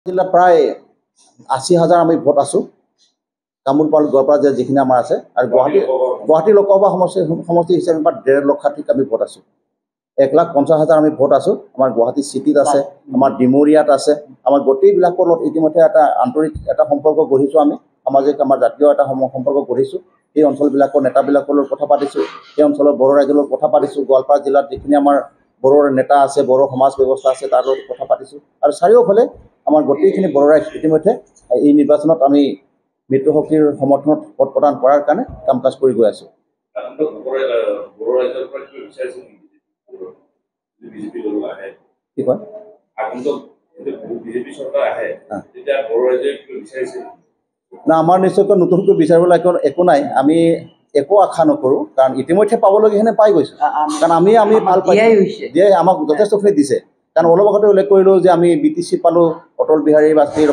জিলা প্ৰায় ৮০,০০০ আমি ভোট আছোঁ কামৰূপ গোৱালপাৰা যে যিখিনি আমাৰ আছে আৰু গুৱাহাটী লোকসভা সমষ্টি হিচাপে বা ১.৫ লাখ আমি ভোট আছোঁ ১,৫০,০০০ আমি ভোট আছোঁ আমাৰ গুৱাহাটী চিটিত আছে আমাৰ ডিমৰীয়াত আছে আমাৰ গোটেইবিলাকৰ লগত ইতিমধ্যে এটা আন্তৰিক এটা সম্পৰ্ক গঢ়িছোঁ আমি সামাজিক আমাৰ জাতীয় এটা সম্পৰ্ক গঢ়িছোঁ এই অঞ্চলবিলাকৰ নেতাবিলাকৰ লগত কথা পাতিছোঁ এই অঞ্চলৰ বড়ো ৰাইজৰ লগত কথা পাতিছোঁ গোৱালপাৰা জিলাত যিখিনি আমাৰ বড়োৰ নেতা আছে বড়ো সমাজ ব্যৱস্থা আছে তাৰ লগত কথা পাতিছোঁ আৰু চাৰিওফালে আমাৰ গোটেইখিনি বড়ো ৰাইজ ইতিমধ্যে এই নিৰ্বাচনত আমি মিত্ৰশক্তিৰ সমৰ্থনত ভোট প্ৰদান কৰাৰ কাৰণে কাম কাজ কৰি গৈ আছোঁ কি কয় না আমাৰ নিশ্চয়কৈ নতুনকৈ বিচাৰিবলৈ একো নাই আমি একো আশা নকৰোঁ কাৰণ ইতিমধ্যে পাবলগীয়াখিনি পাই গৈছোঁ কাৰণ আমি ভাল দিয়ে আমাক যথেষ্টখিনি দিছে কাৰণ অলপ আগতে উল্লেখ কৰিলোঁ যে আমি BTC পালোঁ অটল বিহাৰী বাজপেয়ীৰ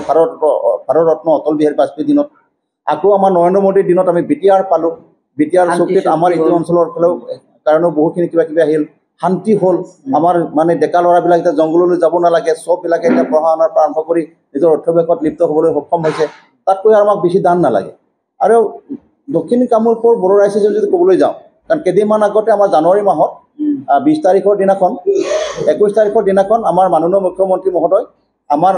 ভাৰতৰত্ন অটল বিহাৰী বাজপেয়ীৰ দিনত আকৌ আমাৰ নৰেন্দ্ৰ মোদীৰ দিনত আমি BTR পালোঁ BTR চুক্তিত আমাৰ এইটো অঞ্চলৰ ফালেও কাৰণেও বহুখিনি কিবা কিবি আহিল শান্তি হ'ল আমাৰ মানে ডেকা ল'ৰাবিলাক এতিয়া জংঘললৈ যাব নালাগে চববিলাকে এতিয়া পঢ়া শুনাৰ পৰা আৰম্ভ কৰি নিজৰ অৰ্থব্যাসত লিপ্ত হ'বলৈ সক্ষম হৈছে তাতকৈ আৰু আমাক বেছি দান নালাগে আৰু দক্ষিণ কামৰূপৰ বড়ো ৰাইজে যদি ক'বলৈ যাওঁ কাৰণ কেইদিনমান আগতে আমাৰ জানুৱাৰী মাহত ২০ তাৰিখৰ দিনাখন ২১ তাৰিখৰ দিনাখন আমাৰ মাননীয় মুখ্যমন্ত্ৰী মহোদয় আমাৰ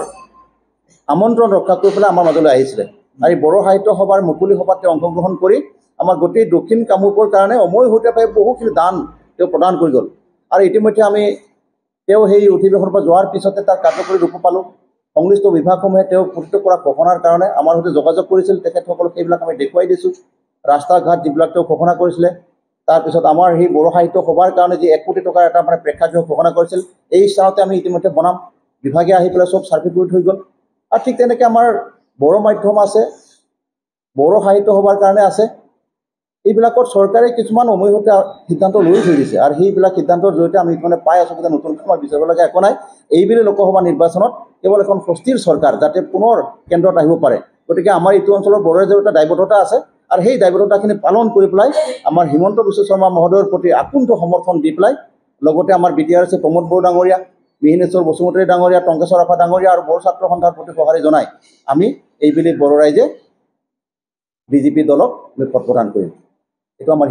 আমন্ত্ৰণ ৰক্ষা কৰি পেলাই আমাৰ মাজলৈ আহিছিলে আৰু এই বড়ো সাহিত্য সভাৰ মুকলি সভাত তেওঁ অংশগ্ৰহণ কৰি আমাৰ গোটেই দক্ষিণ কামৰূপৰ কাৰণে অমূল্যভাৱে বহুখিনি দান তেওঁ প্ৰদান কৰি গ'ল আৰু ইতিমধ্যে আমি তেওঁ সেই অধিৱেশনৰ পৰা যোৱাৰ পিছতে তাৰ কাৰ্যকৰী ৰূপ পালোঁ সংশ্লিষ্ট বিভাগসমূহে তেওঁ প্ৰতিটো কৰা ঘোষণাৰ কাৰণে আমাৰ সৈতে যোগাযোগ কৰিছিল তেখেতসকলক সেইবিলাক আমি দেখুৱাই দিছোঁ ৰাস্তা ঘাট যিবিলাক তেওঁ ঘোষণা কৰিছিলে তাৰপিছত আমাৰ সেই বড়ো সাহিত্য সভাৰ কাৰণে যি ১ কোটি টকাৰ এটা মানে প্ৰেক্ষাগৃহ ঘোষণা কৰিছিল এই চাওঁতে আমি ইতিমধ্যে বনাম বিভাগে আহি পেলাই চব চাৰ্ভে কৰি থৈ গ'ল আৰু ঠিক তেনেকৈ আমাৰ বড়ো মাধ্যম আছে বড়ো সাহিত্য সভাৰ কাৰণে আছে এইবিলাকত চৰকাৰে কিছুমান অমূল্য সিদ্ধান্ত লৈ থৈ দিছে আৰু সেইবিলাক সিদ্ধান্তৰ জৰিয়তে আমি মানে পাই আছোঁ যে নতুনকৈ আমাৰ বিচাৰিব লগা একো নাই এইবেলি লোকসভা নিৰ্বাচনত কেৱল এখন সুস্থিৰ চৰকাৰ যাতে পুনৰ কেন্দ্ৰত আহিব পাৰে গতিকে আমাৰ এইটো অঞ্চলৰ বড়ো ৰাইজৰ এটা দায়বদ্ধতা আছে আৰু সেই দায়বদ্ধতাখিনি পালন কৰি পেলাই আমাৰ হিমন্ত বিশ্ব শৰ্মা মহোদয়ৰ প্ৰতি আকুণ্ঠ সমৰ্থন দি পেলাই লগতে আমাৰ BTRC প্ৰমোদ বড়ো ডাঙৰীয়া মিহিনেশ্বৰ বসুমতাৰী ডাঙৰীয়া টংকেশ্বৰ ৰাভা ডাঙৰীয়া আৰু বড়ো ছাত্ৰ সন্থাৰ প্ৰতি সঁহাৰি জনাই আমি এইবেলি বড়ো ৰাইজে BJP দলক আমি ভোট প্ৰদান কৰিম এইটো আমাৰ